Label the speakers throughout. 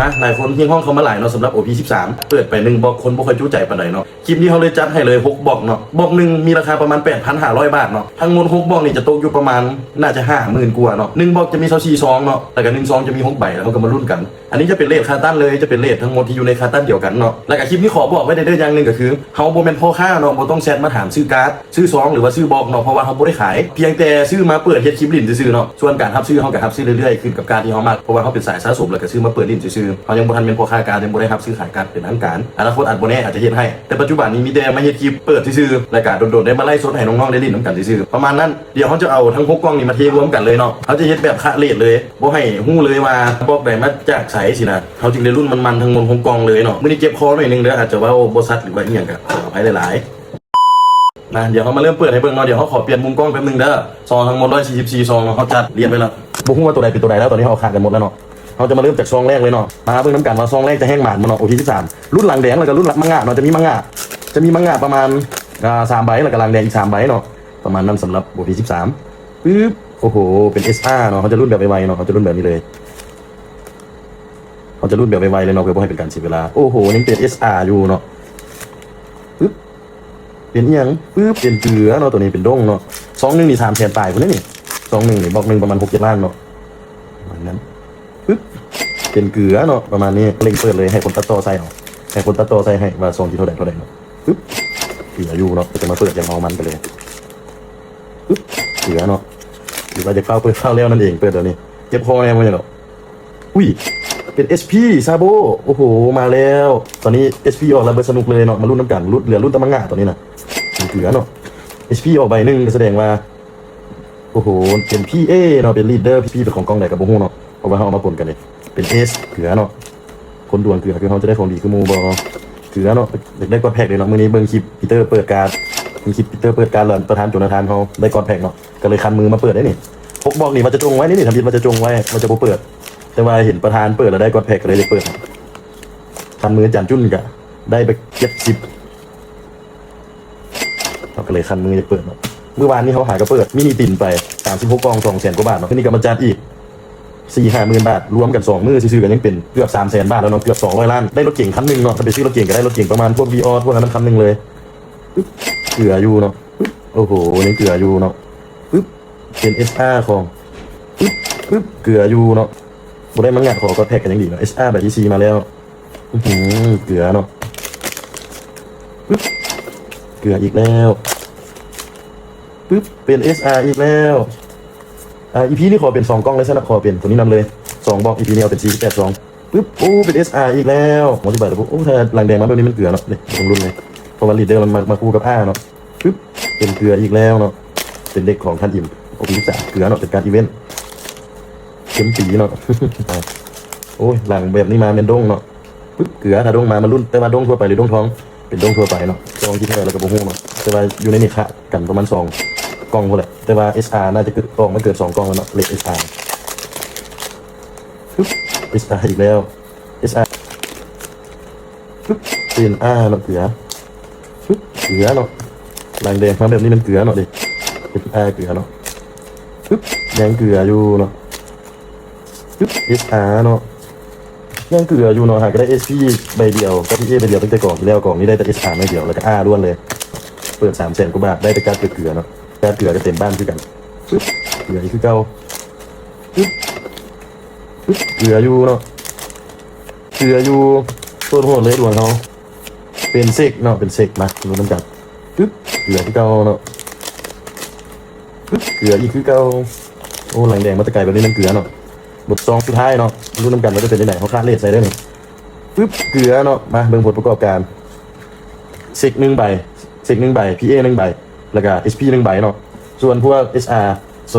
Speaker 1: มาหลายคนเฮียงห้องเขามาหลายเนาะสำหรับ OP13 เปิดไป1บล็อกคนบ่ค่อยจู้ใจปานใดเนาะคลิปนี้เขาเลยจัดให้เลย6บล็อกเนาะบล็อกหนึ่งมีราคาประมาณ 8,500 บาทเนาะทั้งหมด6บล็อกนี่จะตกอยู่ประมาณน่าจะ 50,000 กว่าเนาะ1บล็อกจะมี24ซองเนาะแต่กับ1ซองจะมี6ใบแล้วเขาก็มาลุ้นกันอันนี้จะเป็นเลทคาตั้นเลยจะเป็นเลททั้งหมดที่อยู่ในคาตั้นเดียวกันเนาะแล้วก็คลิปนี้ขอบอกไว้ได้อย่างนึงก็คือเฮาบ่แม่นพ่อค้าเนาะบ่ต้องแชทมาถามซื้อการ์ดซื้อซองหรือว่าซื้อบล็อกเนาะเพราะว่าเฮาบ่ได้ขายเพียงแต่ซื้อมาเปิดเฮ็ดคลิปลิ้นซื่อๆเนาะส่วนการรับซื้อเฮาก็รับซื้อเรื่อยๆขึ้นกับการที่เฮามักเพราะว่าเฮาเป็นสายสะสมแล้วก็ซื้อมาเปิดลิ้นซื่อๆเฮายังบ่ทันเป็นพ่อค้าการยังบ่ได้รับซื้อขายการ์ดเป็นทางการอนาคตอาจบ่แน่อาจจะเฮ็ดให้แต่ปัจจุบันนี้มีแต่มาเฮ็ดคลิปเปิดซื่อๆรายการโดดๆได้มาไล่สดให้น้องๆได้ลิ้นนํกันซื่อๆประมาณนั้นเดี๋ยวเฮาจะเอาทั้ง6กล้องนี้มาเทรวมกันเลยเนาะเฮาจะเฮ็ดแบบคะเลทเลยบ่ให้ฮู้เลยว่าบล็อกใดมาจากไสสินะเฮาจึงได้รุ่นมันๆทั้งหมด6กล้องเลยเนาะมื้อนี้เจ็บคอหน่อยนึงเด้ออาจจะว่าบ่ซัดหรือว่าอีหยังก็ขออภัยหลายๆเดี๋ยวเขามาเริ่มเปิดให้เบิ่งเนาะเดี๋ยวเขาขอเปลี่ยนมุมกล้องแป๊บนึงเด้อซองทั้งหมด144ซองเนาะเขาจัดเรียงไปแล้วบ่ฮู้ว่าตัวใดเป็นตัวใดแล้วตอนนี้เขาขาดกันหมดแล้วเนาะเขาจะมาเริ่มจากซองแรกเลยเนาะมาเบิ่งน้ำกันว่าซองแรกจะแห้งหมานบ่เนาะOP13รุ่นหลังแดงแล้วก็รุ่นมังงะเนาะจะมีมังงะประมาณ3ใบแล้วก็หลังแดงอีก3ใบเนาะประมาณนั้นสำหรับ OP13 ปึ๊บโอ้โหเป็น SR เนาะเขาจะรุ่นแบบไวๆเนาะเขาจะรุ่นแบบนี้เลยเขาจะรุ่นแบบไวๆเลยเนาะเพื่อบ่ให้เป็นการเสียเวลาโอ้โหยังเป็น SR อยู่เนาะปึ๊บเป็นอีหยังปึ๊บเป็นเกลือเนาะตัวนี้เป็นด้งเนาะซองนึงนี่300,000ปลายพุ่นนี่ซองนึงนี่บล็อกนึงประมาณ 6-7 ล้านเนาะประมาณนั้นปึ๊บเป็นเกลือเนาะประมาณนี้เล่งเปิดเลยให้คนตัดต่อใส่เอาให้คนตัดต่อใส่ให้ว่าซองที่เท่าใดเนาะปึ๊บเกลืออยู่เนาะจะมาเปิดอย่างเมามันไปเลยปึ๊บเกลือเนาะหรือว่าจะเข้าเปิดเข้าแล้วนั่นเองเปิดเดี๋ยวนี้เจ็บคอแน่มั้ยเนาะอุ้ยเป็น SP ซาโบโอ้โหมาแล้วตอนนี้ SP ออกแล้วเบิดสนุกเลยเนาะมารุ่นน้ำกันรุ่นเหลือรุ่นตะมังงะตัวนี้นะเกลือเนาะ SP ออกใบหนึ่งแสดงว่าโอ้โหเป็น PA เนาะเป็นลีดเดอร์พี่เป็นของกองไหนกับโบฮูเนาะเพราะว่าเขาเอามาปนกันเลยเป็น S เกลือเนาะคนดวงเกลือคือเขาจะได้ของดีคือมูบอเกลือเนาะได้กอดแพ็กเลยเนาะมื้อนี้เบิ่งคลิปปีเตอร์เปิดการมีคลิปปีเตอร์เปิดการเลยประธานโจนาธานเขาได้กอดแพ็กเนาะก็เลยคันมือมาเปิดได้นี่พกบอกนี่มันจะจงไว้นี่ทำยินมันจะจงไว้มันจะโบเปิดแต่ว่าเห็นประธานเปิดแล้วได้กอดแพ็กเลยเปิดคันมือจันจุ้นกะได้ไป70เราก็เลยคันมือจะเปิดเนาะเมื่อวานนี้เขาหากระเปิดมินิตินไป36กล่อง200,000 กว่าบาทเนาะทีนี้ก็มาจัดอีก 4-5 หมื่นบาทรวมกัน2มื้อซื้อๆกันยังเป็นเกือบ300,000 บาทแล้วเนาะเกือบ200 ล้านได้รถเก่งคันนึงเนาะถ้าไปซื้อรถเก่งก็ได้รถเก่งประมาณพวก V-Odd พวกนั้นคันนึงเลยปึ๊บเกลืออยู่เนาะปึ๊บโอ้โหยังเกลืออยู่เนาะปึ๊บเป็น SR ของปึ๊บเกลืออยู่เนาะบ่ได้มังงะขอก็แพ็กกันยังดีเนาะ SR แบบที่ 4มาแล้วเกลือเนาะปึ๊บเกลืออีกแล้วปึ๊บเป็น SR อีกแล้วEP นี่ขอเป็น2กล้องเลยสนับขอเป็นตัวนี้นำเลย2บล็อก EP นี้เอาเป็น48ปึ๊บโอ้เป็น SR อีกแล้วหมดที่บาทแล้วโอ้ถ้าหลังแดงมาแบบนี้มันเกลือเนาะนี่ตรงรุ่นเลยเพราะว่าลีดเดอร์มันมาคู่กับ R เนาะปึ๊บเป็นเกลืออีกแล้วเนาะเป็นเด็กของท่านอิ่ม OP13 เกลือเนาะเป็นการอีเวนต์เข็มปีเนาะโอ้ยหลังแบบนี้มาเป็นด้งเนาะปึ๊บเกลือถ้าด้งมารุ่นแต่ว่าด้งทั่วไปหรือด้งท้องเป็นด้งทั่วไปเนาะด้งที่เท่าแล้วก็บ่ฮู้เนาะแต่ว่าอยู่ในนี่ค่ะกันประมาณ2กล่องพอแหละแต่ว่า SR น่าจะเกิดกล่องมันเกิด2กล่องแล้วเนาะเลข SR ปึ๊บ SR อีกแล้ว SR ปึ๊บเป็น R เนาะเกลือปึ๊บเกลือเนาะหลังแดงมาแบบนี้มันเกลือเนาะดิเป็น R เกลือเนาะปึ๊บยังเกลืออยู่เนาะปึ๊บ SR เนาะยังเกลืออยู่เนาะหากได้ SP ใบเดียวก็ PA ใบเดียวตั้งแต่กล่องที่แล้วกล่องนี้ได้แต่ SR ใบเดียวแล้วก็ R ล้วนเลยเปิด300,000 กว่าบาทได้แต่การเกลือเนาะการเกลือก็เต็มบ้านคือกันปึ๊บเกลืออีกคือเก่าปึ๊บเกลืออยู่เนาะเกลืออยู่ตัวโหดเลยดวงเขาเป็นเซกเนาะเป็นเซกมาดูน้ำกันปึ๊บเกลือคือเก่าเนาะปึ๊บเกลืออีกคือเก่าโอ้หลังแดงมาตะไกแบบนี้มันเกลือเนาะบทซองสุดท้ายเนาะดูน้ำกันว่าจะเป็นยังไงเขาคาดเลทใส่ได้เนี่ยปึ๊บเกลือเนาะมาเบิ่งผลประกอบการเซก1 ใบเซก1 ใบ PA 1 ใบแล้วก็ SP 1 ใบเนาะส่วนพวก SR 2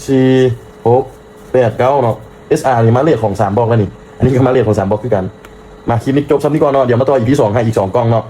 Speaker 1: 4 6 8 9เนาะ SR นี่มาเลทของ3บล็อกแล้วนี่อันนี้ก็มาเลทของ3บล็อกคือกันมาคลิปนี้จบซ้ำนี้ก่อนเนาะเดี๋ยวมาต่อ EP 2ให้อีก2กล้องเนาะ